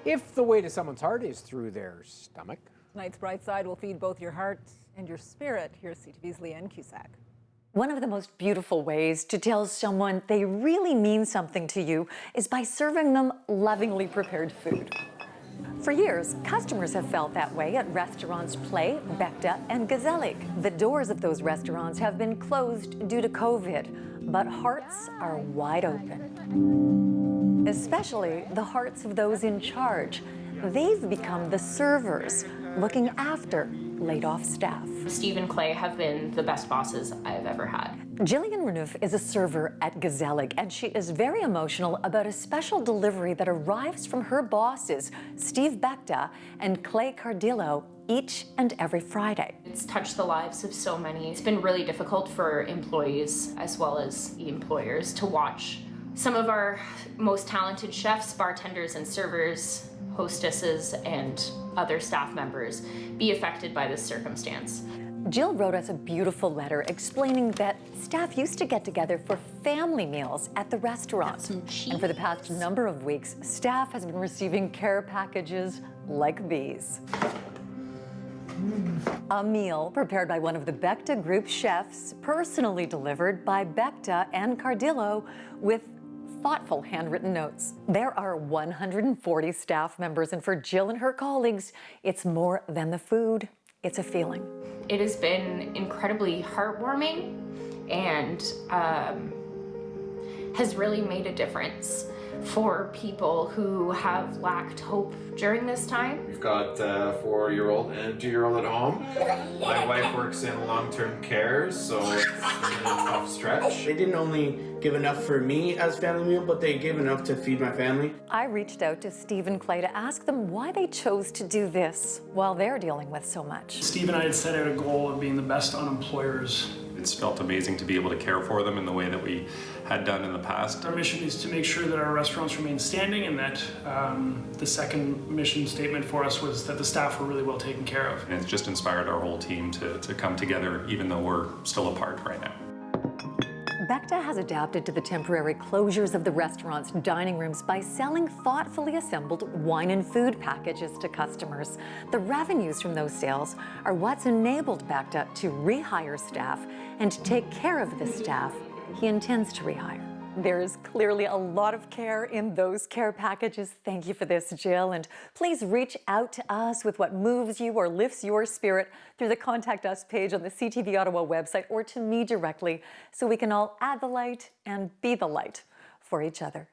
if the way to someone's heart is through their stomach. Tonight's Bright Side will feed both your heart and your spirit. Here's CTV's Leanne Cusack. One of the most beautiful ways to tell someone they really mean something to you is by serving them lovingly prepared food. For years, customers have felt that way at restaurants Play, Beckta, and Gezellig. The doors of those restaurants have been closed due to COVID, but hearts are wide open. Especially the hearts of those in charge. They've become the servers, looking after laid-off staff. Steve and Clay have been the best bosses I've ever had. Jillian Renouf is a server at Gezellig, and she is very emotional about a special delivery that arrives from her bosses, Steve Beckta and Clay Cardillo, each and every Friday. It's touched the lives of so many. It's been really difficult for employees as well as the employers to watch some of our most talented chefs, bartenders, and servers, hostesses, and other staff members be affected by this circumstance. Jill wrote us a beautiful letter explaining that staff used to get together for family meals at the restaurant. And for the past number of weeks, staff has been receiving care packages like these. A meal prepared by one of the Beckta Group chefs, personally delivered by Beckta and Cardillo with thoughtful handwritten notes. There are 140 staff members, and for Jill and her colleagues, it's more than the food, it's a feeling. It has been incredibly heartwarming and has really made a difference for people who have lacked hope during this time. We've got a 4-year-old and a 2-year-old at home. My wife works in long-term care, so it's been a tough stretch. They didn't only give enough for me as family meal, but they gave enough to feed my family. I reached out to Steve and Clay to ask them why they chose to do this while they're dealing with so much. Steve and I had set out a goal of being the best on employers. It's felt amazing to be able to care for them in the way that we had done in the past. Our mission is to make sure that our restaurants remain standing, and that the second mission statement for us was that the staff were really well taken care of. And it's just inspired our whole team to come together, even though we're still apart right now. Beckta has adapted to the temporary closures of the restaurant's dining rooms by selling thoughtfully assembled wine and food packages to customers. The revenues from those sales are what's enabled Beckta to rehire staff and take care of the staff he intends to rehire. There is clearly a lot of care in those care packages. Thank you for this, Jill. And please reach out to us with what moves you or lifts your spirit through the Contact Us page on the CTV Ottawa website, or to me directly, so we can all add the light and be the light for each other.